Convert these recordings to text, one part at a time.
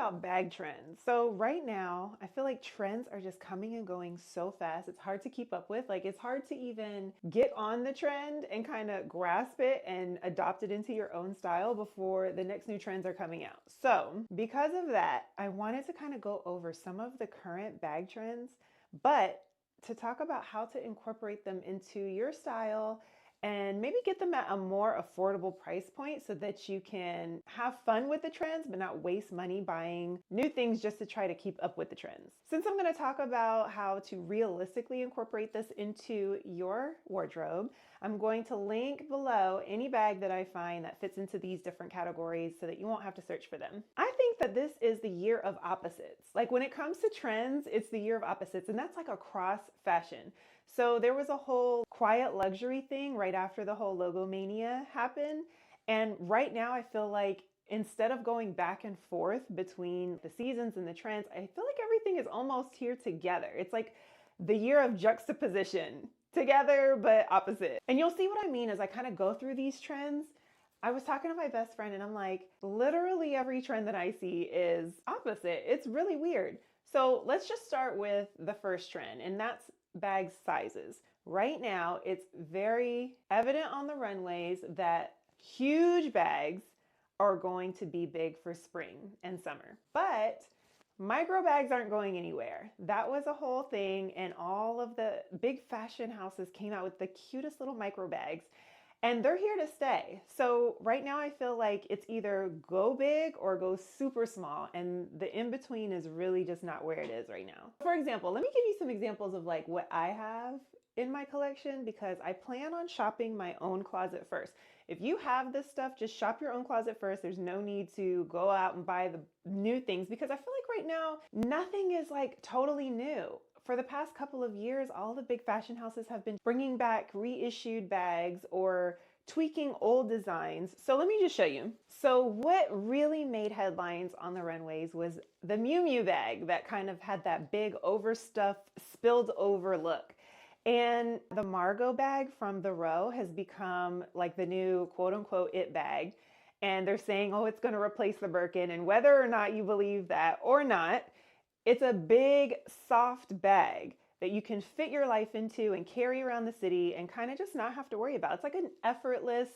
about bag trends. So right now, I feel like trends are just coming and going so fast. It's hard to keep up with. Like it's hard to even get on the trend and kind of grasp it and adopt it into your own style before the next new trends are coming out. So because of that, I wanted to kind of go over some of the current bag trends, but to talk about how to incorporate them into your style and maybe get them at a more affordable price point so that you can have fun with the trends but not waste money buying new things just to try to keep up with the trends. Since I'm going to talk about how to realistically incorporate this into your wardrobe, I'm going to link below any bag that I find that fits into these different categories so that you won't have to search for them. I think that this is the year of opposites. Like when it comes to trends, it's the year of opposites, and that's like across fashion. So there was a whole quiet luxury thing right after the whole logo mania happened. And right now I feel like instead of going back and forth between the seasons and the trends, I feel like everything is almost here together. It's like the year of juxtaposition, together but opposite. And you'll see what I mean as I kind of go through these trends. I was talking to my best friend and I'm like, literally every trend that I see is opposite. It's really weird. So let's just start with the first trend, and that's bag sizes. Right now, it's very evident on the runways that huge bags are going to be big for spring and summer. But micro bags aren't going anywhere. That was a whole thing, and all of the big fashion houses came out with the cutest little micro bags, and they're here to stay. So right now I feel like it's either go big or go super small, and the in-between is really just not where it is right now. For example, let me give you some examples of like what I have in my collection, because I plan on shopping my own closet first. If you have this stuff, just shop your own closet first. There's no need to go out and buy the new things, because I feel like right now, nothing is like totally new. For the past couple of years, all the big fashion houses have been bringing back reissued bags or tweaking old designs. So let me just show you. So what really made headlines on the runways was the Miu Miu bag that kind of had that big overstuffed, spilled over look. And the Margot bag from the row has become like the new quote unquote it bag. And they're saying, oh, it's going to replace the Birkin. And whether or not you believe that or not, it's a big, soft bag that you can fit your life into and carry around the city and kind of just not have to worry about. It's like an effortless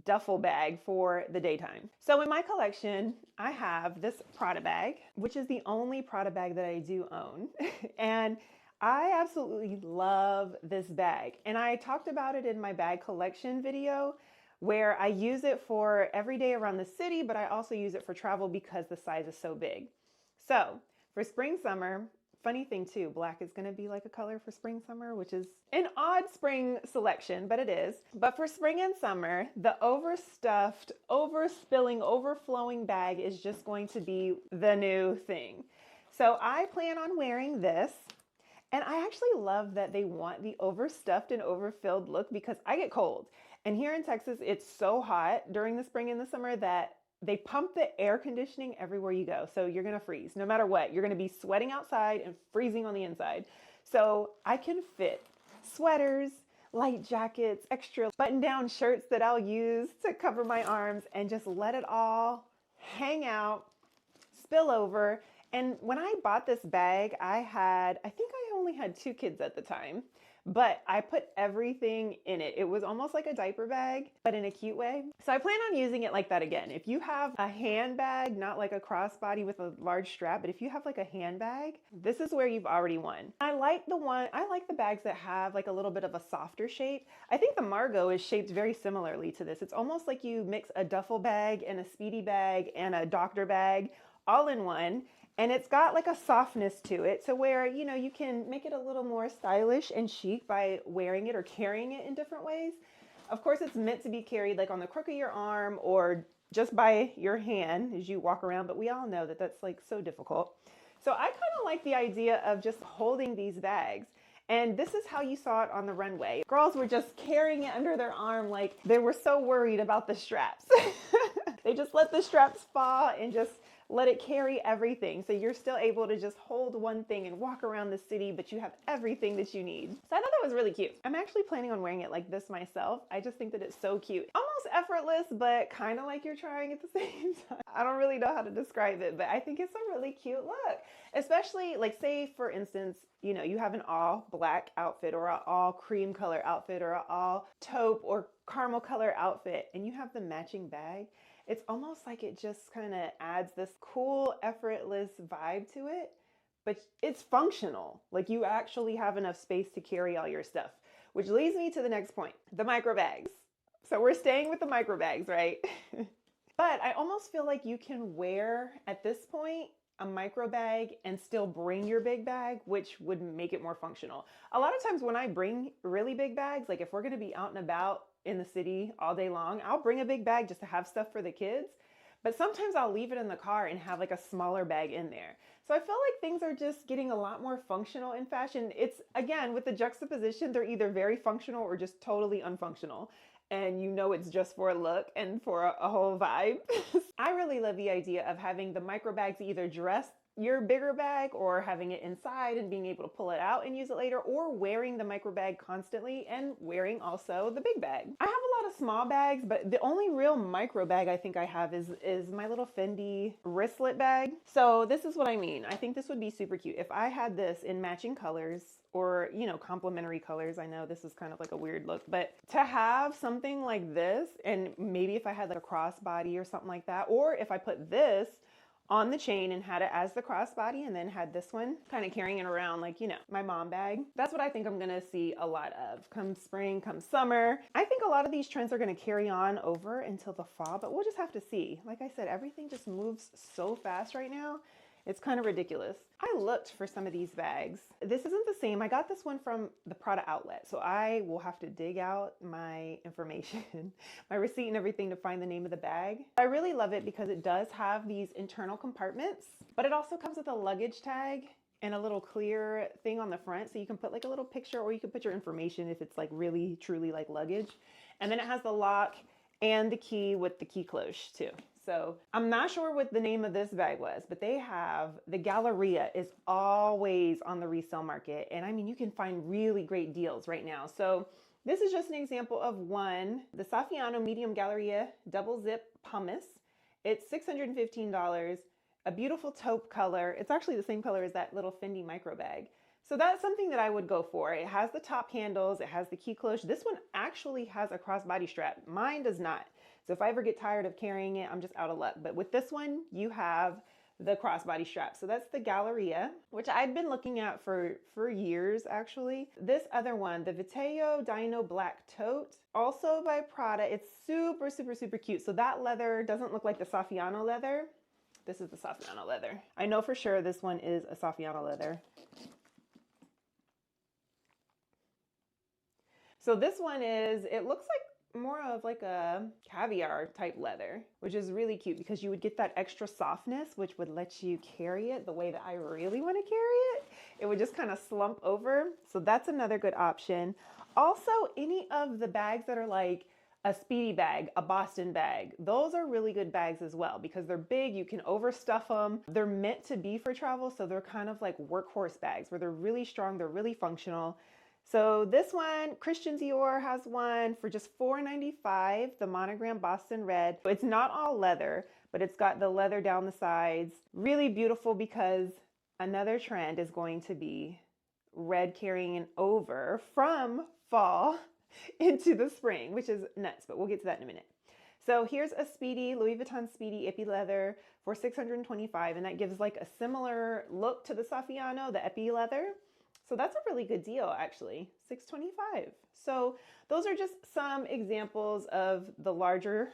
duffel bag for the daytime. So in my collection, I have this Prada bag, which is the only Prada bag that I do own. And I absolutely love this bag. And I talked about it in my bag collection video, where I use it for every day around the city, but I also use it for travel because the size is so big. So for spring, summer, funny thing too, black is going to be like a color for spring, summer, which is an odd spring selection, but it is. But for spring and summer, the overstuffed, overspilling, overflowing bag is just going to be the new thing. So I plan on wearing this. And I actually love that they want the overstuffed and overfilled look, because I get cold. And here in Texas, it's so hot during the spring and the summer that they pump the air conditioning everywhere you go. So you're going to freeze no matter what. You're going to be sweating outside and freezing on the inside. So I can fit sweaters, light jackets, extra button down shirts that I'll use to cover my arms and just let it all hang out, spill over. And when I bought this bag, I think I only had 2 kids at the time, but I put everything in it. It was almost like a diaper bag, but in a cute way. So I plan on using it like that again. If you have a handbag, not like a crossbody with a large strap, but if you have like a handbag, this is where you've already won. I like the bags that have like a little bit of a softer shape. I think the Margot is shaped very similarly to this. It's almost like you mix a duffel bag and a speedy bag and a doctor bag all in one. And it's got like a softness to it to where, you know, you can make it a little more stylish and chic by wearing it or carrying it in different ways. Of course, it's meant to be carried like on the crook of your arm or just by your hand as you walk around. But we all know that that's like so difficult. So I kind of like the idea of just holding these bags. And this is how you saw it on the runway. Girls were just carrying it under their arm like they were so worried about the straps. They just let the straps fall and just let it carry everything. So you're still able to just hold one thing and walk around the city, but you have everything that you need. So I thought that was really cute. I'm actually planning on wearing it like this myself. I just think that it's so cute. Almost almost effortless, but kind of like you're trying at the same time. I don't really know how to describe it, but I think it's a really cute look. Especially like, say for instance, you know, you have an all black outfit or an all cream color outfit or an all taupe or caramel color outfit, and you have the matching bag. It's almost like it just kind of adds this cool, effortless vibe to it, but it's functional. Like you actually have enough space to carry all your stuff, which leads me to the next point, the micro bags. So we're staying with the micro bags, right? But I almost feel like you can wear at this point a micro bag and still bring your big bag, which would make it more functional. A lot of times when I bring really big bags, like if we're gonna be out and about in the city all day long, I'll bring a big bag just to have stuff for the kids. But sometimes I'll leave it in the car and have like a smaller bag in there. So I feel like things are just getting a lot more functional in fashion. It's, again, with the juxtaposition, they're either very functional or just totally unfunctional. And you know it's just for a look and for a whole vibe. I really love the idea of having the micro bags either dress your bigger bag or having it inside and being able to pull it out and use it later, or wearing the micro bag constantly and wearing also the big bag. I have a lot of small bags, but the only real micro bag I think I have is my little Fendi wristlet bag. So this is what I mean. I think this would be super cute. If I had this in matching colors or, you know, complementary colors. I know this is kind of like a weird look, but to have something like this, and maybe if I had like a crossbody or something like that, or if I put this on the chain and had it as the crossbody and then had this one kind of carrying it around like, you know, my mom bag. That's what I think I'm gonna see a lot of come spring, come summer. I think a lot of these trends are gonna carry on over until the fall, but we'll just have to see. Like I said, everything just moves so fast right now. It's kind of ridiculous. I looked for some of these bags. This isn't the same. I got this one from the Prada outlet, so I will have to dig out my information, my receipt and everything to find the name of the bag. I really love it because it does have these internal compartments, but it also comes with a luggage tag and a little clear thing on the front, so you can put like a little picture or you can put your information if it's like really, truly like luggage. And then it has the lock and the key with the key cloche too. So I'm not sure what the name of this bag was, but they have, the Galleria is always on the resale market. And I mean, you can find really great deals right now. So this is just an example of one, the Saffiano Medium Galleria Double Zip Pumice. It's $615, a beautiful taupe color. It's actually the same color as that little Fendi micro bag. So that's something that I would go for. It has the top handles, it has the key cloche. This one actually has a crossbody strap. Mine does not. So if I ever get tired of carrying it, I'm just out of luck. But with this one, you have the crossbody strap. So that's the Galleria, which I've been looking at for years, actually. This other one, the Viteo Dino Black Tote, also by Prada. It's super, super, super cute. So that leather doesn't look like the Saffiano leather. This is the Saffiano leather. I know for sure this one is a Saffiano leather. So this one is, it looks like more of like a caviar type leather, which is really cute because you would get that extra softness, which would let you carry it the way that I really want to carry it. It would just kind of slump over. So that's another good option. Also, any of the bags that are like a Speedy bag, a Boston bag, those are really good bags as well because they're big, you can overstuff them. They're meant to be for travel, so they're kind of like workhorse bags where they're really strong, they're really functional. So this one, Christian Dior has one for just $4.95, the monogram Boston Red. It's not all leather, but it's got the leather down the sides. Really beautiful because another trend is going to be red carrying over from fall into the spring, which is nuts, but we'll get to that in a minute. So here's a Speedy, Louis Vuitton Speedy Epi Leather for $625, and that gives like a similar look to the Saffiano, the Epi Leather. So that's a really good deal, actually, $625. So those are just some examples of the larger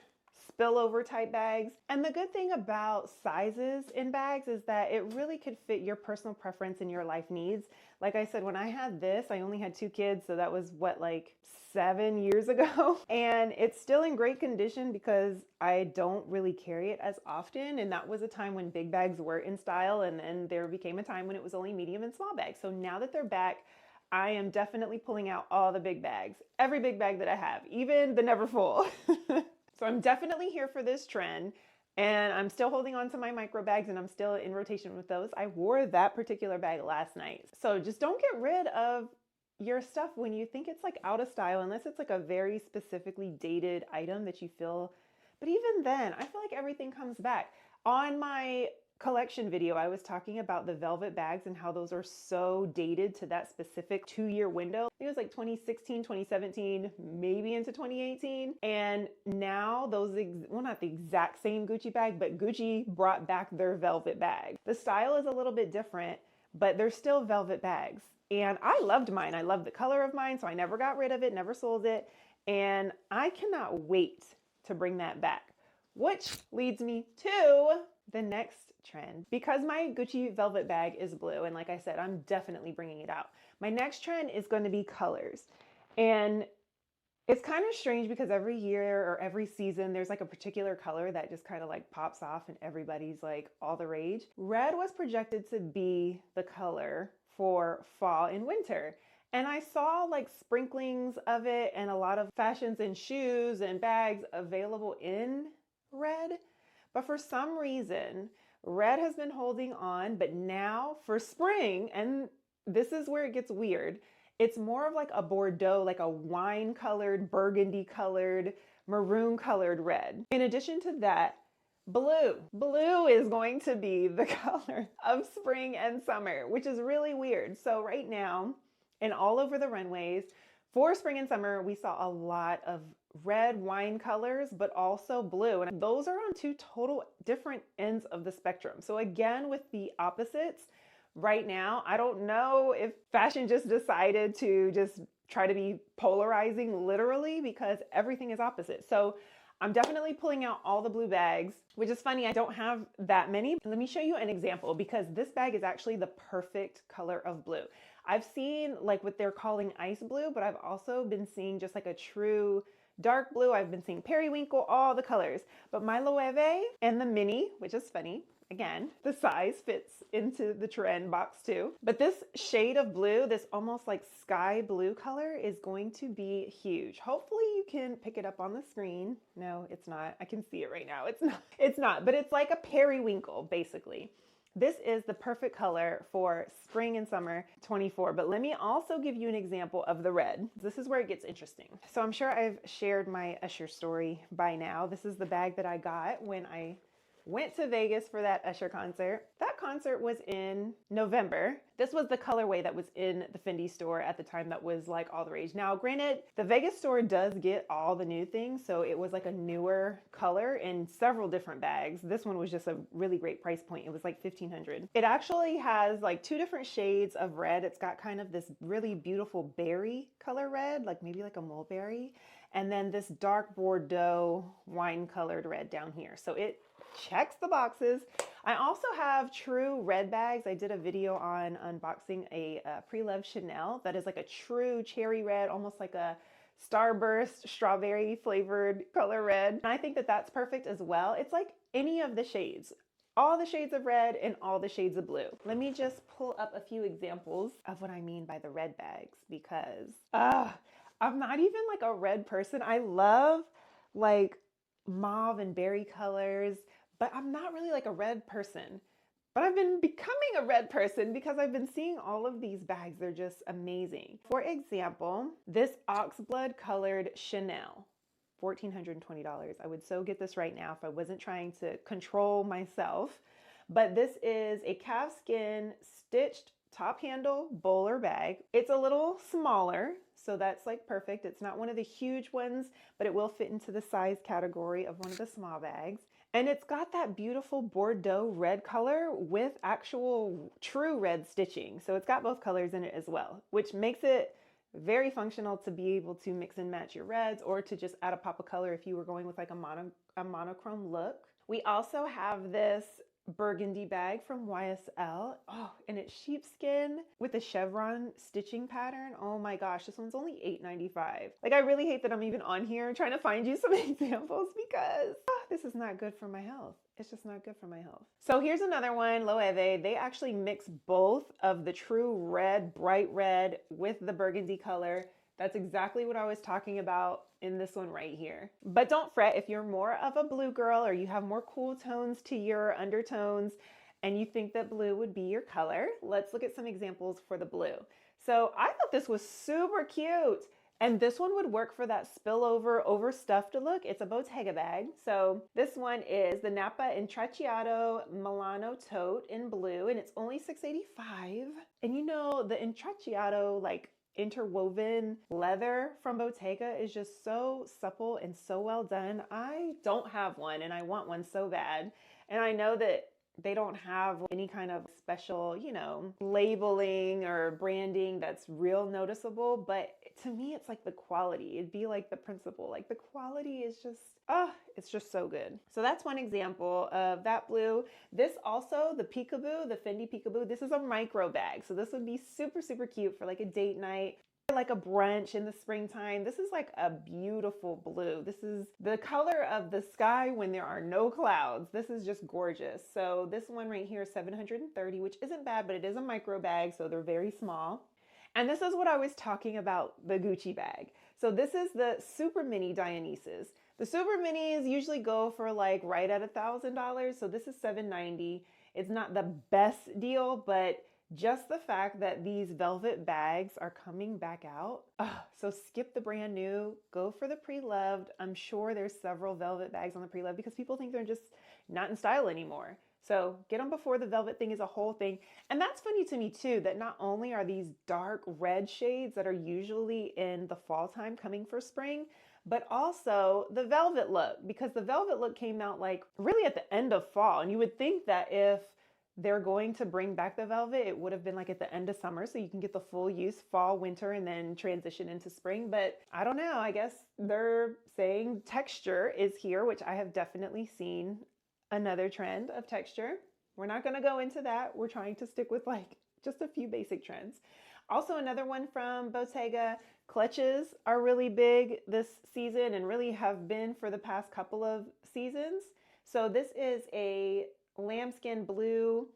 spillover type bags. And the good thing about sizes in bags is that it really could fit your personal preference and your life needs. Like I said, when I had this, I only had 2 kids. So that was what, like 7 years ago. And it's still in great condition because I don't really carry it as often. And that was a time when big bags were in style. And then there became a time when it was only medium and small bags. So now that they're back, I am definitely pulling out all the big bags, every big bag that I have, even the never full. So I'm definitely here for this trend, and I'm still holding on to my micro bags and I'm still in rotation with those. I wore that particular bag last night. So just don't get rid of your stuff, when you think it's like out of style, unless it's like a very specifically dated item that you feel, but even then, I feel like everything comes back. On my collection video, I was talking about the velvet bags and how those are so dated to that specific 2-year window. It was like 2016, 2017, maybe into 2018. And now those, well, not the exact same Gucci bag, but Gucci brought back their velvet bag. The style is a little bit different, but they're still velvet bags. And I loved mine. I loved the color of mine, so I never got rid of it, never sold it. And I cannot wait to bring that back, which leads me to the next trend. Because my Gucci velvet bag is blue, and like I said, I'm definitely bringing it out. My next trend is going to be colors. And it's kind of strange because every year or every season, there's like a particular color that just kind of like pops off and everybody's like all the rage. Red was projected to be the color for fall and winter. And I saw like sprinklings of it and a lot of fashions and shoes and bags available in red. But for some reason, red has been holding on, but now for spring, and this is where it gets weird, it's more of like a Bordeaux, like a wine colored, burgundy colored, maroon colored red. In addition to that, blue. Blue is going to be the color of spring and summer, which is really weird. So right now, and all over the runways, for spring and summer, we saw a lot of red wine colors, but also blue. And those are on two total different ends of the spectrum. So again, with the opposites, right now, I don't know if fashion just decided to just try to be polarizing literally because everything is opposite. So I'm definitely pulling out all the blue bags, which is funny. I don't have that many. Let me show you an example because this bag is actually the perfect color of blue. I've seen like what they're calling ice blue, but I've also been seeing just like a true dark blue. I've been seeing periwinkle, all the colors. But my Loewe and the mini, which is funny, again, the size fits into the trend box too. But this shade of blue, this almost like sky blue color is going to be huge. Hopefully you can pick it up on the screen. No, it's not. I can see it right now. It's not, but it's like a periwinkle basically. This is the perfect color for spring and summer 24, but let me also give you an example of the red. This is where it gets interesting. So I'm sure I've shared my Usher story by now. This is the bag that I got when I went to Vegas for that Usher concert. That concert was in November. This was the colorway that was in the Fendi store at the time that was like all the rage. Now, granted, the Vegas store does get all the new things, so it was like a newer color in several different bags. This one was just a really great price point. It was like $1,500. It actually has like 2 different shades of red. It's got kind of this really beautiful berry color red, like maybe like a mulberry, and then this dark Bordeaux wine colored red down here. So it checks the boxes. I also have true red bags. I did a video on unboxing a Preloved Chanel that is like a true cherry red, almost like a starburst strawberry flavored color red. And I think that that's perfect as well. It's like any of the shades, all the shades of red and all the shades of blue. Let me just pull up a few examples of what I mean by the red bags because I'm not even like a red person. I love like mauve and berry colors, but I'm not really like a red person. But I've been becoming a red person because I've been seeing all of these bags. They're just amazing. For example, this oxblood colored Chanel, $1,420. I would so get this right now if I wasn't trying to control myself. But this is a calfskin stitched top handle bowler bag. It's a little smaller, so that's like perfect. It's not one of the huge ones, but it will fit into the size category of one of the small bags. And it's got that beautiful Bordeaux red color with actual true red stitching. So it's got both colors in it as well, which makes it very functional to be able to mix and match your reds or to just add a pop of color if you were going with like a monochrome look. We also have this burgundy bag from YSL. Oh, and it's sheepskin with a chevron stitching pattern. Oh my gosh, this one's only $8.95. Like I really hate that I'm even on here trying to find you some examples because this is not good for my health. It's just not good for my health. So here's another one, Loewe. They actually mix both of the true red, bright red with the burgundy color. That's exactly what I was talking about in this one right here. But don't fret if you're more of a blue girl or you have more cool tones to your undertones and you think that blue would be your color, let's look at some examples for the blue. So I thought this was super cute. And this one would work for that spillover, overstuffed look. It's a Bottega bag. So this one is the Napa Intrecciato Milano tote in blue, and it's only $6.85. And you know, the Intrecciato, like interwoven leather from Bottega, is just so supple and so well done. I don't have one, and I want one so bad. And I know that they don't have any kind of special, you know, labeling or branding that's real noticeable, but to me, it's like the quality. It'd be like the principle. Like the quality is just, it's just so good. So that's one example of that blue. This also, the Peekaboo, the Fendi Peekaboo, this is a micro bag. So this would be super, super cute for like a date night, like a brunch in the springtime. This is like a beautiful blue. This is the color of the sky when there are no clouds. This is just gorgeous. So this one right here is $730, which isn't bad, but it is a micro bag, so they're very small. And this is what I was talking about, the Gucci bag. So this is the super mini Dionysus. The super minis usually go for like right at $1,000. So this is $790. It's not the best deal, but just the fact that these velvet bags are coming back out. So skip the brand new, go for the Preloved. I'm sure there's several velvet bags on the Preloved because people think they're just not in style anymore. So get them before the velvet thing is a whole thing. And that's funny to me too, that not only are these dark red shades that are usually in the fall time coming for spring, but also the velvet look, because the velvet look came out like really at the end of fall. And you would think that if they're going to bring back the velvet, it would have been like at the end of summer so you can get the full use fall, winter, and then transition into spring. But I don't know, I guess they're saying texture is here, which I have definitely seen another trend of texture. We're not going to go into that. We're trying to stick with like just a few basic trends. Also, another one from Bottega, clutches are really big this season and really have been for the past couple of seasons. So this is a lambskin blue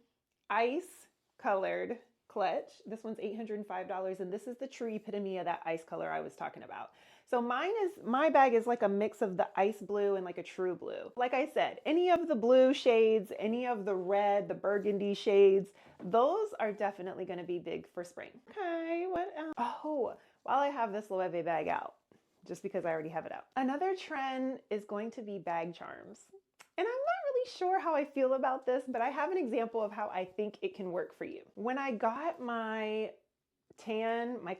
ice colored clutch. This one's $805, and this is the true epitome of that ice color I was talking about. So my bag is like a mix of the ice blue and like a true blue. Like I said, any of the blue shades, any of the red, the burgundy shades, those are definitely going to be big for spring. Okay, what else? Oh, while I have this Loewe bag out, just because I already have it out. Another trend is going to be bag charms. And I'm not really sure how I feel about this, but I have an example of how I think it can work for you. When I got my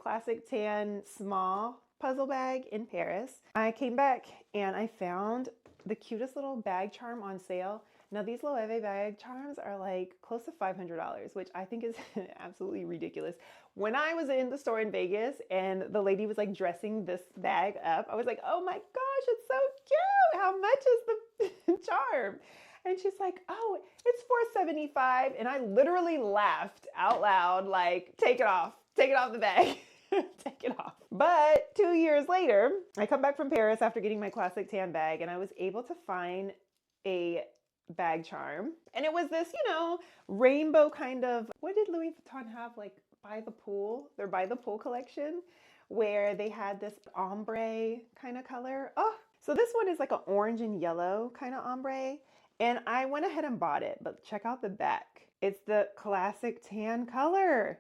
classic tan small puzzle bag in Paris, I came back and I found the cutest little bag charm on sale. Now these Loewe bag charms are like close to $500, which I think is absolutely ridiculous. When I was in the store in Vegas and the lady was like dressing this bag up, I was like, oh my gosh, it's so cute. How much is the charm? And she's like, oh, it's $475. And I literally laughed out loud, like, take it off the bag. Take it off. But 2 years later, I come back from Paris after getting my classic tan bag, and I was able to find a bag charm. And it was this, you know, rainbow kind of, what did Louis Vuitton have? Like by the pool, their by the pool collection, where they had this ombre kind of color. Oh, so this one is like an orange and yellow kind of ombre. And I went ahead and bought it, but check out the back. It's the classic tan color.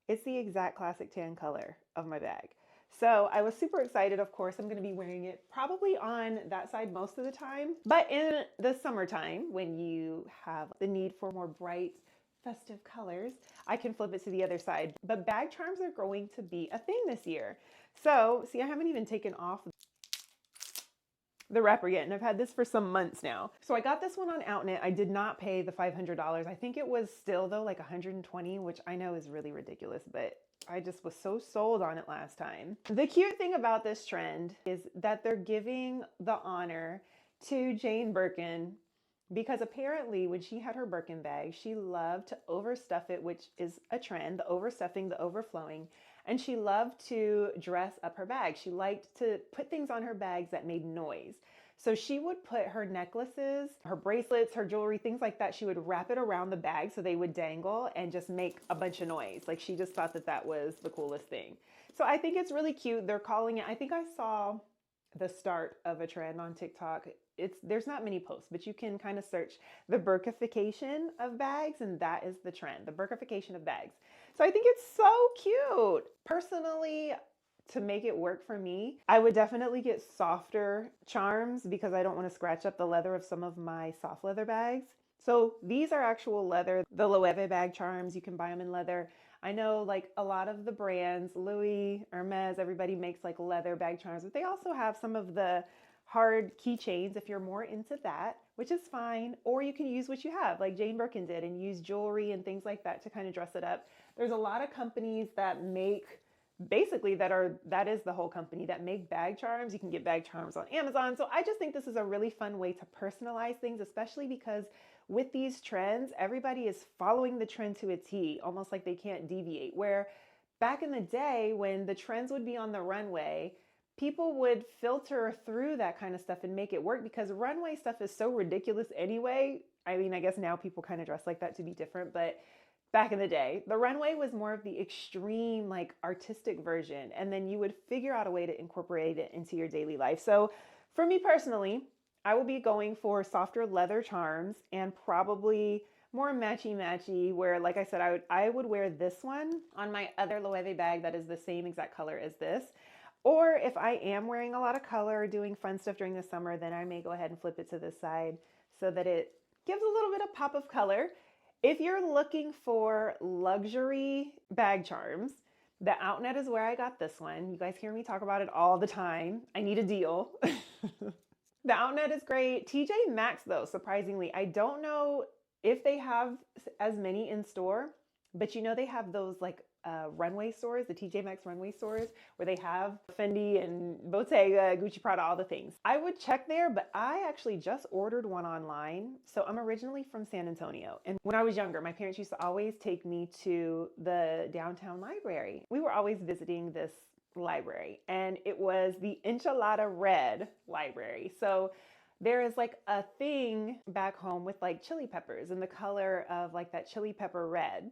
It's the exact classic tan color of my bag. So I was super excited. Of course, I'm going to be wearing it probably on that side most of the time. But in the summertime, when you have the need for more bright, festive colors, I can flip it to the other side. But bag charms are going to be a thing this year. So see, I haven't even taken off the wrapper yet, and I've had this for some months now. So I got this one on Outnet. I did not pay the $500. I think it was still though like $120, which I know is really ridiculous, but I just was so sold on it last time. The cute thing about this trend is that they're giving the honor to Jane Birkin, because apparently when she had her Birkin bag, she loved to overstuff it, which is a trend, the overstuffing, the overflowing. And she loved to dress up her bag. She liked to put things on her bags that made noise. So she would put her necklaces, her bracelets, her jewelry, things like that. She would wrap it around the bag so they would dangle and just make a bunch of noise. Like she just thought that that was the coolest thing. So I think it's really cute. They're calling it, I think I saw the start of a trend on TikTok there's not many posts, but you can kind of search the burkification of bags, and that is the trend, the burkification of bags. So I think it's so cute. Personally, to make it work for me, I would definitely get softer charms because I don't want to scratch up the leather of some of my soft leather bags. So these are actual leather, the Loewe bag charms. You can buy them in leather. I know like a lot of the brands, Louis, Hermes, everybody makes like leather bag charms, but they also have some of the hard keychains if you're more into that, which is fine. Or you can use what you have, like Jane Birkin did, and use jewelry and things like that to kind of dress it up. There's a lot of companies that make basically that is the whole company that make bag charms. You can get bag charms on Amazon. So I just think this is a really fun way to personalize things, especially because with these trends, everybody is following the trend to a T, almost like they can't deviate. Where back in the day when the trends would be on the runway, people would filter through that kind of stuff and make it work because runway stuff is so ridiculous anyway. I mean, I guess now people kind of dress like that to be different, but back in the day, the runway was more of the extreme, like artistic version. And then you would figure out a way to incorporate it into your daily life. So for me personally, I will be going for softer leather charms and probably more matchy-matchy, where, like I said, I would wear this one on my other Loewe bag that is the same exact color as this. Or if I am wearing a lot of color, doing fun stuff during the summer, then I may go ahead and flip it to this side so that it gives a little bit of pop of color. If you're looking for luxury bag charms, the Outnet is where I got this one. You guys hear me talk about it all the time. I need a deal. The Outnet is great. TJ Maxx, though, surprisingly, I don't know if they have as many in store, but you know they have those like runway stores, the TJ Maxx runway stores, where they have Fendi and Bottega, Gucci, Prada, all the things. I would check there, but I actually just ordered one online. So I'm originally from San Antonio. And when I was younger, my parents used to always take me to the downtown library. We were always visiting this library, and it was the Enchilada Red library. So there is like a thing back home with like chili peppers and the color of like that chili pepper red.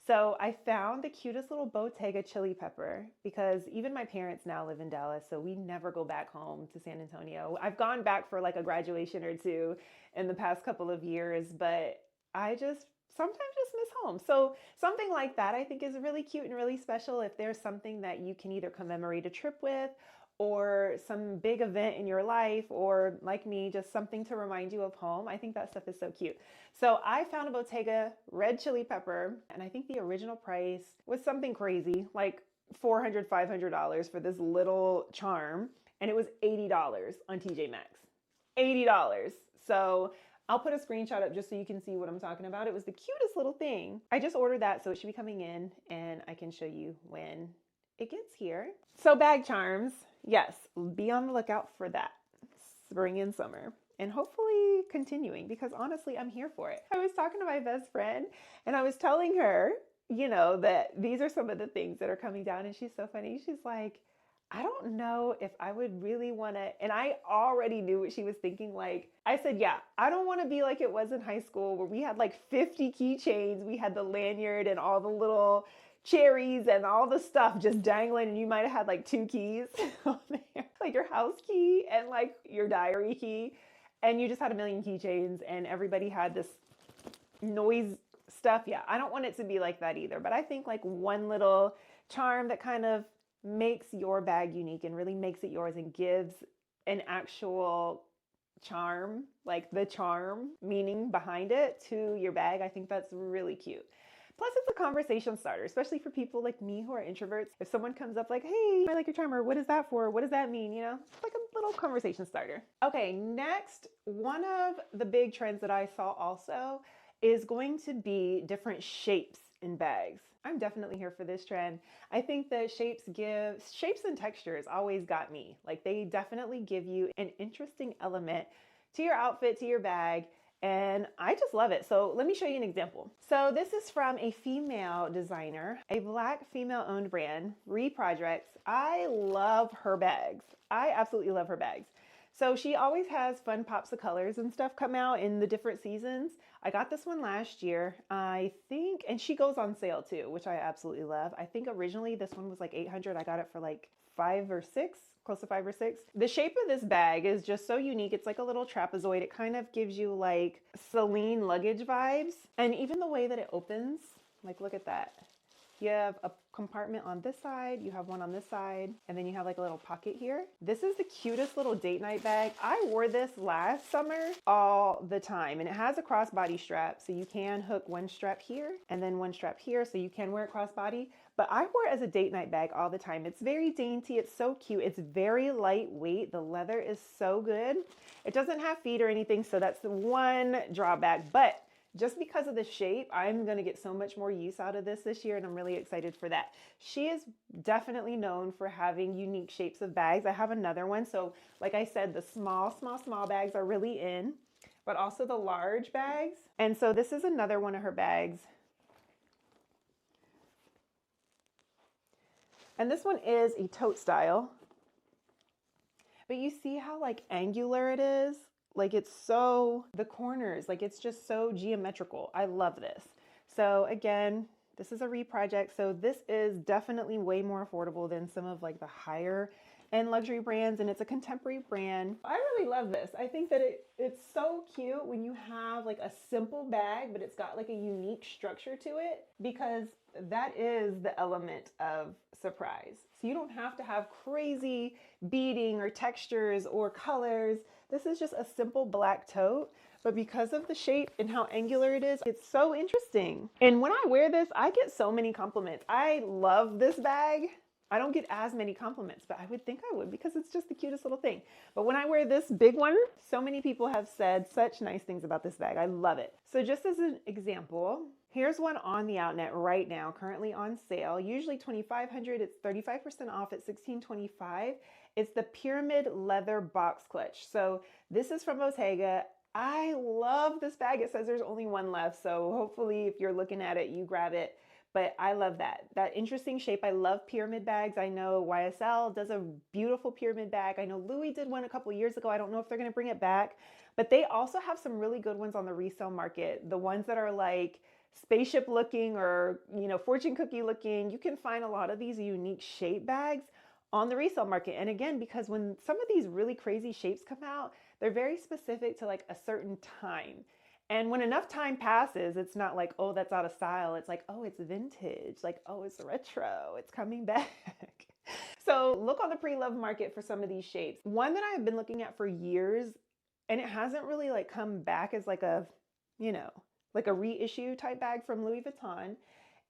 So I found the cutest little Bottega chili pepper because even my parents now live in Dallas, so we never go back home to San Antonio. I've gone back for like a graduation or two in the past couple of years, but I just sometimes just miss home. So something like that I think is really cute and really special if there's something that you can either commemorate a trip with or some big event in your life, or like me, just something to remind you of home. I think that stuff is so cute. So I found a Bottega red chili pepper, and I think the original price was something crazy, like $400, $500 for this little charm, and it was $80 on TJ Maxx. $80. So I'll put a screenshot up just so you can see what I'm talking about. It was the cutest little thing. I just ordered that, so it should be coming in, and I can show you when it gets here. So bag charms, yes, be on the lookout for that. Spring and summer, and hopefully continuing, because honestly, I'm here for it. I was talking to my best friend and I was telling her, you know, that these are some of the things that are coming down, and she's so funny. She's like, I don't know if I would really want to, and I already knew what she was thinking. Like I said, yeah, I don't want to be like it was in high school where we had like 50 keychains. We had the lanyard and all the little cherries and all the stuff just dangling, and you might have had like 2 keys on there, like your house key and like your diary key, and you just had a million keychains and everybody had this noise stuff. Yeah, I don't want it to be like that either, but I think like one little charm that kind of makes your bag unique and really makes it yours and gives an actual charm, like the charm meaning behind it, to your bag. I think that's really cute. Plus, it's a conversation starter, especially for people like me who are introverts. If someone comes up like, hey, I like your charm, or what is that for? What does that mean? You know, it's like a little conversation starter. Okay, next, one of the big trends that I saw also is going to be different shapes in bags. I'm definitely here for this trend. I think that shapes and textures always got me. Like they definitely give you an interesting element to your outfit, to your bag. And I just love it. So let me show you an example. So this is from a female designer, a Black female-owned brand, Reprojects. I love her bags. I absolutely love her bags. So she always has fun pops of colors and stuff come out in the different seasons. I got this one last year, I think, and she goes on sale too, which I absolutely love. I think originally this one was like 800. I got it for like 5 or 6, close to 5 or 6. The shape of this bag is just so unique. It's like a little trapezoid. It kind of gives you like Celine luggage vibes. And even the way that it opens, like look at that. You have a compartment on this side, you have one on this side, and then you have like a little pocket here. This is the cutest little date night bag. I wore this last summer all the time, and it has a crossbody strap, so you can hook one strap here and then one strap here, so you can wear it crossbody. But I wore it as a date night bag all the time. It's very dainty, it's so cute, it's very lightweight, the leather is so good. It doesn't have feet or anything, so that's the one drawback, but just because of the shape, I'm going to get so much more use out of this year, and I'm really excited for that. She is definitely known for having unique shapes of bags. I have another one. So like I said, the small bags are really in, but also the large bags. And so this is another one of her bags. And this one is a tote style. But you see how like angular it is? Like it's so, the corners, like it's just so geometrical. I love this. So again, this is a reproject. So this is definitely way more affordable than some of like the higher end luxury brands. And it's a contemporary brand. I really love this. I think that it's so cute when you have like a simple bag, but it's got like a unique structure to it, because that is the element of surprise. So you don't have to have crazy beading or textures or colors. This is just a simple black tote, but because of the shape and how angular it is, it's so interesting. And when I wear this, I get so many compliments. I love this bag. I don't get as many compliments, but I would think I would, because it's just the cutest little thing. But when I wear this big one, so many people have said such nice things about this bag. I love it. So just as an example, here's one on the outnet right now, currently on sale. Usually $2,500, it's 35% off at $1,625. It's the pyramid leather box clutch. So this is from Bottega. I love this bag. It says there's only one left, so hopefully if you're looking at it, you grab it. But I love that interesting shape. I love pyramid bags. I know YSL does a beautiful pyramid bag. I know Louis did one a couple years ago. I don't know if they're gonna bring it back, but they also have some really good ones on the resale market. The ones that are like spaceship looking or, you know, fortune cookie looking. You can find a lot of these unique shape bags on the resale market. And again, because when some of these really crazy shapes come out, they're very specific to like a certain time. And when enough time passes, it's not like, oh, that's out of style. It's like, oh, it's vintage. Like, oh, it's retro. It's coming back. So look on the pre-loved market for some of these shapes. One that I've been looking at for years, and it hasn't really like come back as like a, you know, like a reissue type bag from Louis Vuitton,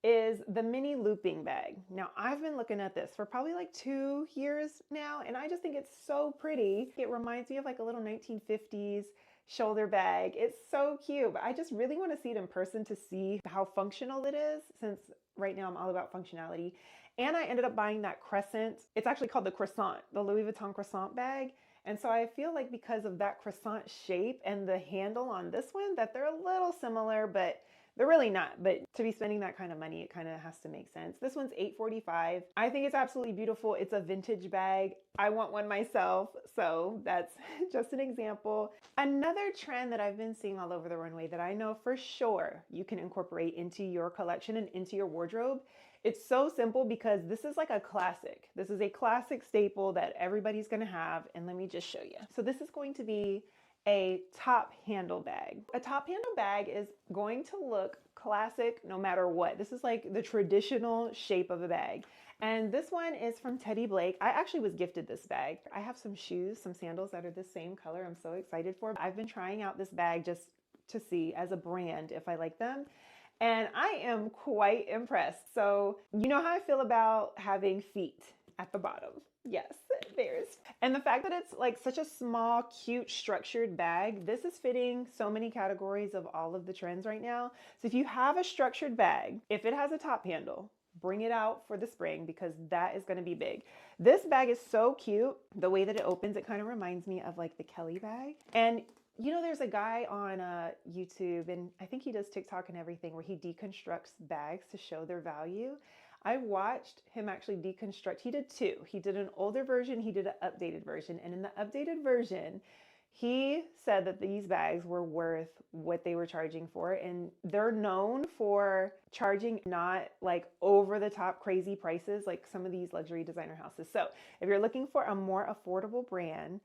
is the mini looping bag. Now I've been looking at this for probably like 2 years now, and I just think it's so pretty. It reminds me of like a little 1950s shoulder bag. It's so cute, but I just really want to see it in person to see how functional it is, since right now I'm all about functionality. And I ended up buying that crescent. It's actually called the croissant, the Louis Vuitton croissant bag. And so I feel like because of that croissant shape and the handle on this one, that they're a little similar, but they're really not. But to be spending that kind of money, it kind of has to make sense. This one's $845. I think it's absolutely beautiful. It's a vintage bag. I want one myself. So that's just an example. Another trend that I've been seeing all over the runway that I know for sure you can incorporate into your collection and into your wardrobe. It's so simple because this is like a classic. This is a classic staple that everybody's gonna have. And let me just show you. So this is going to be a top handle bag. A top handle bag is going to look classic no matter what. This is like the traditional shape of a bag. And this one is from Teddy Blake. I actually was gifted this bag. I have some shoes, some sandals that are the same color. I'm so excited for. I've been trying out this bag just to see as a brand if I like them. And I am quite impressed. So you know how I feel about having feet at the bottom. Yes, there's. And the fact that it's like such a small, cute, structured bag, this is fitting so many categories of all of the trends right now. So if you have a structured bag, if it has a top handle, bring it out for the spring because that is going to be big. This bag is so cute. The way that it opens, it kind of reminds me of like the Kelly bag. And you know, there's a guy on YouTube, and I think he does TikTok and everything, where he deconstructs bags to show their value. I watched him actually deconstruct. He did two. He did an older version, he did an updated version. And in the updated version, he said that these bags were worth what they were charging for. And they're known for charging not like over the top crazy prices like some of these luxury designer houses. So if you're looking for a more affordable brand,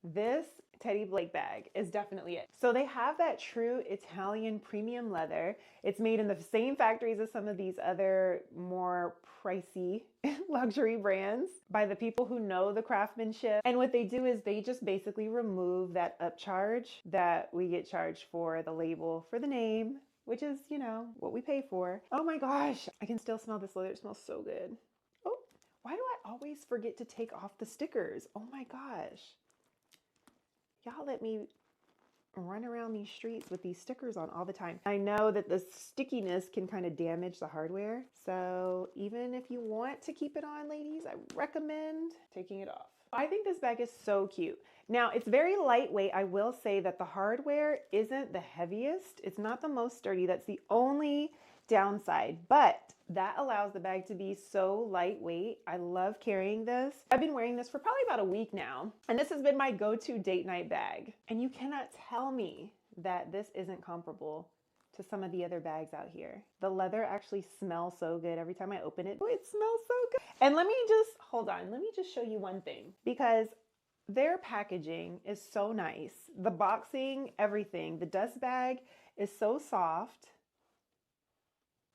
this Teddy Blake bag is definitely it. So they have that true Italian premium leather. It's made in the same factories as some of these other more pricey luxury brands by the people who know the craftsmanship. And what they do is they just basically remove that upcharge that we get charged for the label, for the name, which is, you know, what we pay for. Oh my gosh, I can still smell this leather. It smells so good. Oh, why do I always forget to take off the stickers? Oh my gosh. Y'all let me run around these streets with these stickers on all the time. I know that the stickiness can kind of damage the hardware. So even if you want to keep it on, ladies, I recommend taking it off. I think this bag is so cute. Now, it's very lightweight. I will say that the hardware isn't the heaviest. It's not the most sturdy. That's the only downside, but that allows the bag to be so lightweight. I love carrying this. I've been wearing this for probably about a week now, and this has been my go-to date night bag. And you cannot tell me that this isn't comparable to some of the other bags out here. The leather actually smells so good every time I open it. Oh, it smells so good. And let me just, hold on, let me just show you one thing, because their packaging is so nice. The boxing, everything. The dust bag is so soft.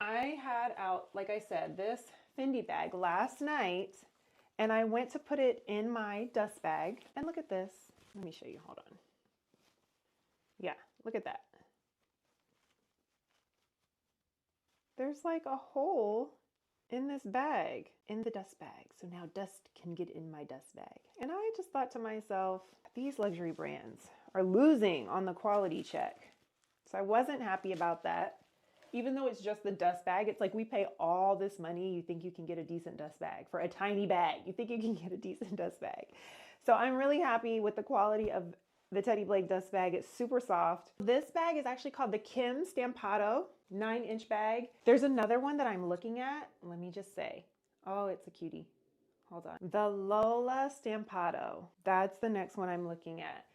I had out, like I said, this Fendi bag last night, and I went to put it in my dust bag. And look at this. Let me show you. Hold on. Yeah, look at that. There's like a hole in this bag, in the dust bag. So now dust can get in my dust bag. And I just thought to myself, these luxury brands are losing on the quality check. So I wasn't happy about that. Even though it's just the dust bag, it's like we pay all this money. You think you can get a decent dust bag for a tiny bag. You think you can get a decent dust bag. So I'm really happy with the quality of the Teddy Blake dust bag. It's super soft. This bag is actually called the Kim Stampato 9-inch bag. There's another one that I'm looking at. Let me just say, oh, it's a cutie. Hold on. The Lola Stampato. That's the next one I'm looking at.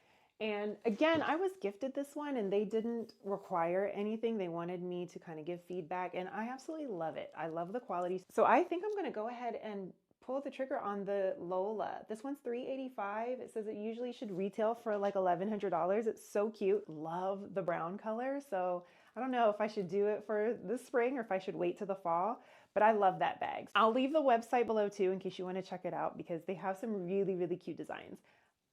And again, I was gifted this one and they didn't require anything. They wanted me to kind of give feedback and I absolutely love it. I love the quality. So I think I'm going to go ahead and pull the trigger on the Lola. This one's $385. It says it usually should retail for like $1,100. It's so cute. Love the brown color. So I don't know if I should do it for the spring or if I should wait till the fall, but I love that bag. I'll leave the website below too in case you want to check it out because they have some really, really cute designs.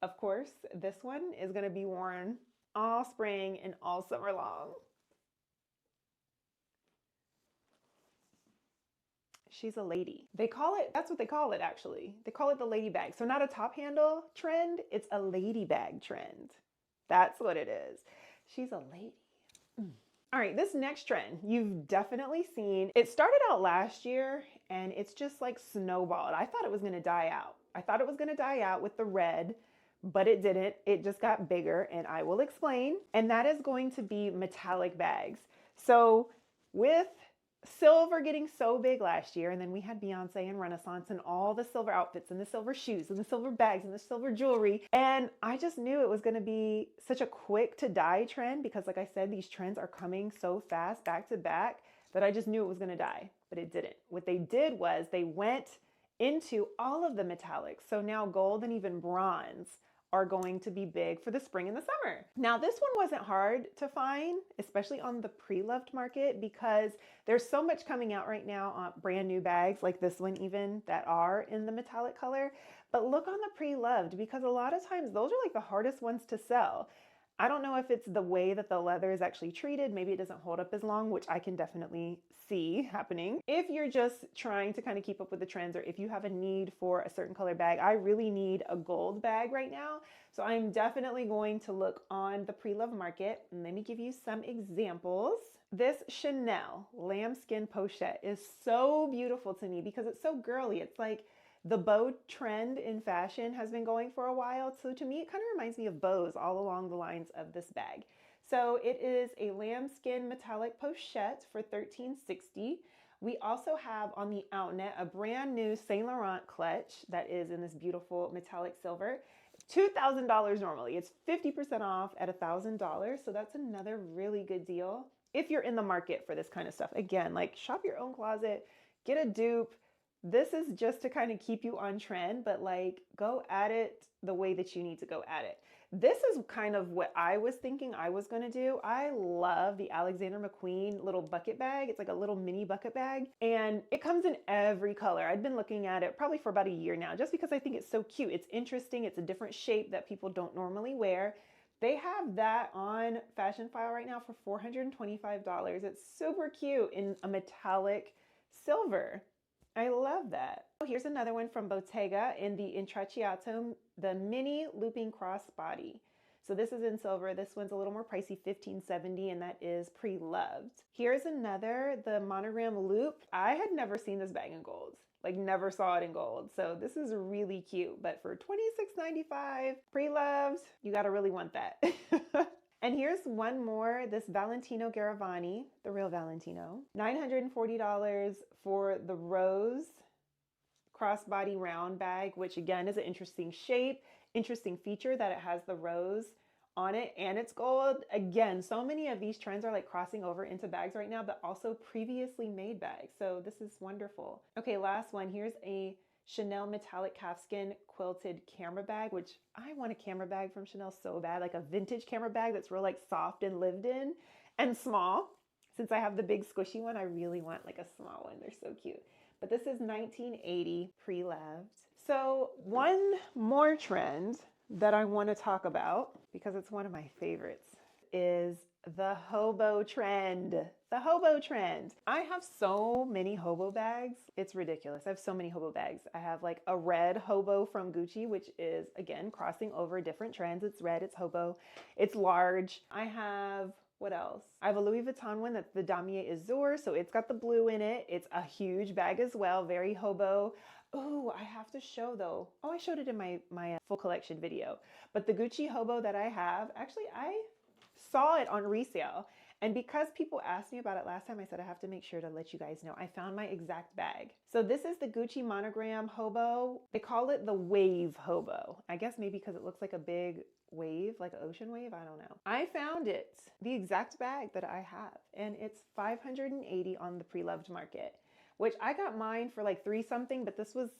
Of course, this one is going to be worn all spring and all summer long. She's a lady. They call it, that's what they call it actually. They call it the lady bag. So not a top handle trend, it's a lady bag trend. That's what it is. She's a lady. All right, this next trend you've definitely seen. It started out last year and it's just like snowballed. I thought it was going to die out. I thought it was going to die out with the red, but it didn't. It just got bigger and I will explain. And that is going to be metallic bags. So with silver getting so big last year, and then we had Beyonce and Renaissance and all the silver outfits and the silver shoes and the silver bags and the silver jewelry. And I just knew it was going to be such a quick to die trend because like I said, these trends are coming so fast back to back that I just knew it was going to die, but it didn't. What they did was they went into all of the metallics. So now gold and even bronze are going to be big for the spring and the summer. Now, this one wasn't hard to find, especially on the pre-loved market, because there's so much coming out right now on brand new bags like this one even that are in the metallic color. But look on the pre-loved because a lot of times those are like the hardest ones to sell. I don't know if it's the way that the leather is actually treated. Maybe it doesn't hold up as long, which I can definitely see happening. If you're just trying to kind of keep up with the trends or if you have a need for a certain color bag, I really need a gold bag right now. So I'm definitely going to look on the pre-loved market. And let me give you some examples. This Chanel lambskin pochette is so beautiful to me because it's so girly. It's like the bow trend in fashion has been going for a while. So to me, it kind of reminds me of bows all along the lines of this bag. So it is a lambskin metallic pochette for $13.60. We also have on the Outnet a brand new Saint Laurent clutch that is in this beautiful metallic silver. $2,000 normally. It's 50% off at $1,000. So that's another really good deal if you're in the market for this kind of stuff. Again, like shop your own closet, get a dupe. This is just to kind of keep you on trend, but like go at it the way that you need to go at it. This is kind of what I was thinking I was going to do. I love the Alexander McQueen little bucket bag. It's like a little mini bucket bag and it comes in every color. I've been looking at it probably for about a year now just because I think it's so cute. It's interesting. It's a different shape that people don't normally wear. They have that on Fashion File right now for $425. It's super cute in a metallic silver. I love that. Oh, here's another one from Bottega in the Intracciato, the mini looping crossbody. So this is in silver. This one's a little more pricey, $15.70, and that is Preloved. Here's another, the monogram loop. I had never seen this bag in gold. Like never saw it in gold. So this is really cute, but for $26.95, Preloved, you gotta really want that. And here's one more, this Valentino Garavani, the real Valentino. $940 for the rose crossbody round bag, which again is an interesting shape, interesting feature that it has the rose on it and it's gold. Again, so many of these trends are like crossing over into bags right now, but also previously made bags. So this is wonderful. Okay, last one. Here's a Chanel metallic calfskin quilted camera bag, which I want a camera bag from Chanel so bad, like a vintage camera bag that's real like soft and lived in and small. Since I have the big squishy one, I really want like a small one. They're so cute. But this is $19.80 Preloved. So one more trend that I want to talk about because it's one of my favorites is the Hobo trend. The Hobo trend. I have so many Hobo bags. It's ridiculous. I have so many Hobo bags. I have like a red Hobo from Gucci, which is again crossing over different trends. It's red, it's Hobo, it's large. I have, what else? I have a Louis Vuitton one that's the Damier Azur, so it's got the blue in it. It's a huge bag as well, very Hobo. Oh, I have to show though. Oh, I showed it in my full collection video. But the Gucci Hobo that I have, actually I saw it on resale. And because people asked me about it last time, I said I have to make sure to let you guys know. I found my exact bag. So this is the Gucci monogram Hobo. They call it the Wave Hobo. I guess maybe because it looks like a big wave, like an ocean wave. I don't know. I found it, the exact bag that I have, and it's $580 on the Preloved market, which I got mine for like $3 something, but this was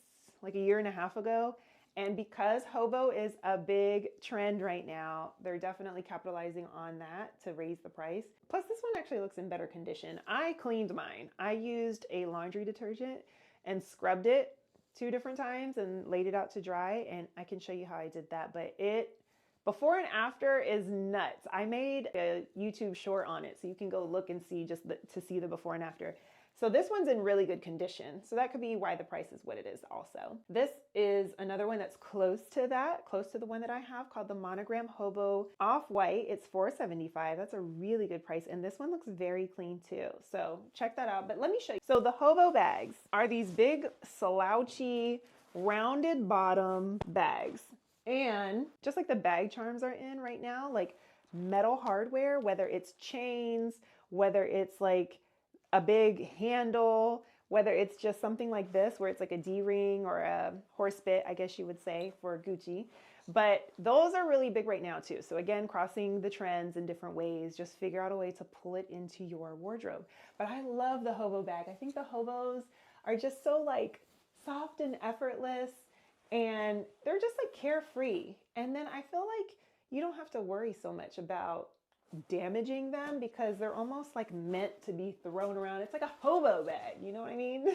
like a year and a half ago. And because Hobo is a big trend right now, they're definitely capitalizing on that to raise the price. Plus this one actually looks in better condition. I cleaned mine. I used a laundry detergent and scrubbed it 2 different times and laid it out to dry. And I can show you how I did that, but it, before and after is nuts. I made a YouTube short on it, so you can go look and see to see the before and after. So this one's in really good condition. So that could be why the price is what it is also. This is another one that's close to that, close to the one that I have called the Monogram Hobo Off-White. It's $475. That's a really good price. And this one looks very clean too. So check that out. But let me show you. So the Hobo bags are these big slouchy rounded bottom bags. And just like the bag charms are in right now, like metal hardware, whether it's chains, whether it's like a big handle, whether it's just something like this where it's like a D-ring or a horse bit, I guess you would say, for Gucci. But those are really big right now too. So again, crossing the trends in different ways, just figure out a way to pull it into your wardrobe. But I love the Hobo bag. I think the Hobos are just so like soft and effortless, and they're just like carefree. And then I feel like you don't have to worry so much about damaging them because they're almost like meant to be thrown around. It's like a Hobo bag, you know what I mean?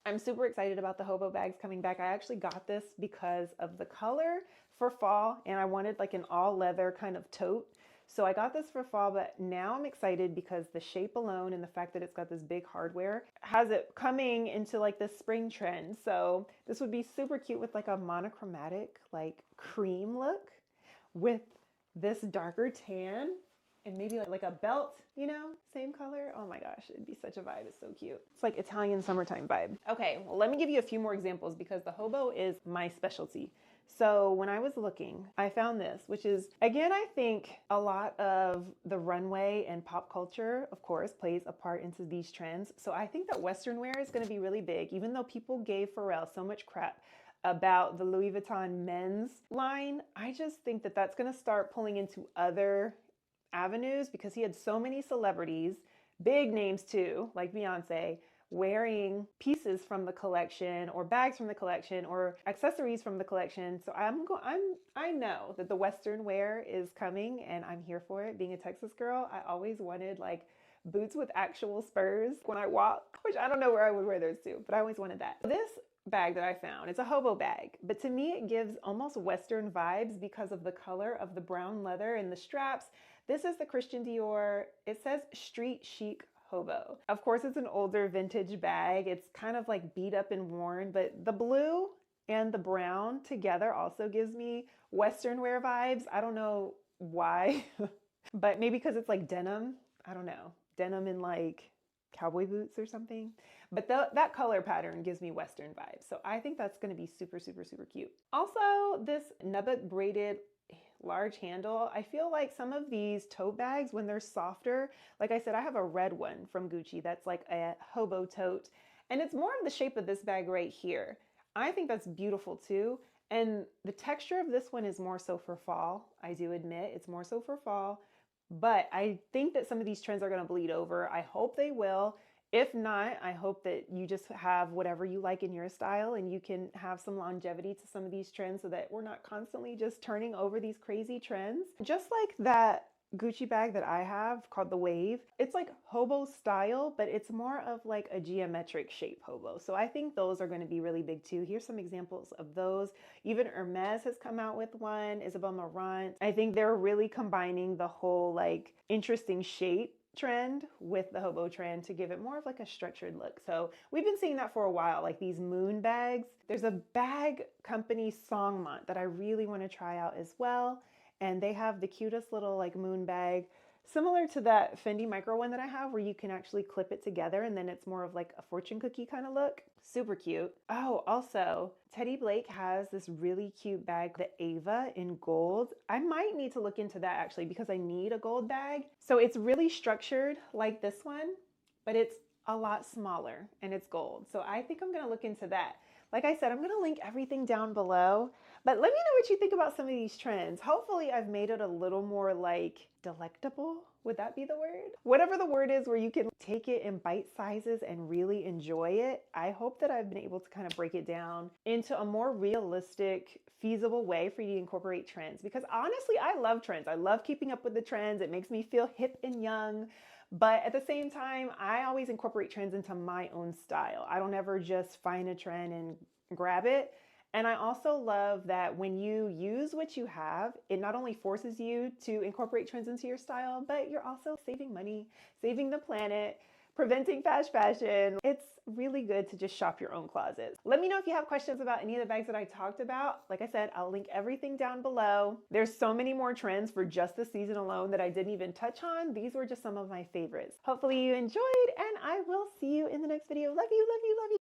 I'm super excited about the Hobo bags coming back. I actually got this because of the color for fall, and I wanted like an all leather kind of tote. So I got this for fall, but now I'm excited because the shape alone and the fact that it's got this big hardware has it coming into like this spring trend. So this would be super cute with like a monochromatic like cream look with this darker tan and maybe like a belt, you know, same color. Oh my gosh, it'd be such a vibe. It's so cute. It's like Italian summertime vibe. Okay, well, let me give you a few more examples because the Hobo is my specialty. So when I was looking, I found this, which is, again, I think a lot of the runway and pop culture, of course, plays a part into these trends. So I think that Western wear is going to be really big, even though people gave Pharrell so much crap about the Louis Vuitton men's line. I just think that that's going to start pulling into other avenues because he had so many celebrities, big names too, like Beyonce, wearing pieces from the collection or bags from the collection or accessories from the collection. So I know that the Western wear is coming and I'm here for it. Being a Texas girl, I always wanted like boots with actual spurs when I walk, which I don't know where I would wear those to, but I always wanted that. This bag that I found, it's a Hobo bag, but to me it gives almost Western vibes because of the color of the brown leather and the straps. This is the Christian Dior. It says street chic Hobo. Of course, it's an older vintage bag. It's kind of like beat up and worn, but the blue and the brown together also gives me Western wear vibes. I don't know why, but maybe because it's like denim. I don't know. Denim and like cowboy boots or something. But that color pattern gives me Western vibes. So I think that's going to be super, super, super cute. Also, this Nubbuck braided large handle. I feel like some of these tote bags, when they're softer, like I said, I have a red one from Gucci that's like a Hobo tote, and it's more of the shape of this bag right here. I think that's beautiful too. And the texture of this one is more so for fall. I do admit it's more so for fall, but I think that some of these trends are going to bleed over. I hope they will. If not, I hope that you just have whatever you like in your style and you can have some longevity to some of these trends so that we're not constantly just turning over these crazy trends. Just like that Gucci bag that I have called the Wave. It's like Hobo style, but it's more of like a geometric shape Hobo. So I think those are going to be really big too. Here's some examples of those. Even Hermes has come out with one, Isabel Marant. I think they're really combining the whole like interesting shape trend with the Hobo trend to give it more of like a structured look. So we've been seeing that for a while, like these moon bags. There's a bag company, Songmont, that I really want to try out as well. And they have the cutest little like moon bag, similar to that Fendi micro one that I have where you can actually clip it together and then it's more of like a fortune cookie kind of look. Super cute. Oh, also, Teddy Blake has this really cute bag, the Ava in gold. I might need to look into that actually because I need a gold bag. So it's really structured like this one, but it's a lot smaller and it's gold. So I think I'm gonna look into that. Like I said, I'm gonna link everything down below, but let me know what you think about some of these trends. Hopefully I've made it a little more like delectable. Would that be the word? Whatever the word is where you can take it in bite sizes and really enjoy it. I hope that I've been able to kind of break it down into a more realistic, feasible way for you to incorporate trends. Because honestly, I love trends. I love keeping up with the trends. It makes me feel hip and young. But at the same time, I always incorporate trends into my own style. I don't ever just find a trend and grab it. And I also love that when you use what you have, it not only forces you to incorporate trends into your style, but you're also saving money, saving the planet, preventing fast fashion. It's really good to just shop your own closet. Let me know if you have questions about any of the bags that I talked about. Like I said, I'll link everything down below. There's so many more trends for just the season alone that I didn't even touch on. These were just some of my favorites. Hopefully you enjoyed, and I will see you in the next video. Love you, love you, love you.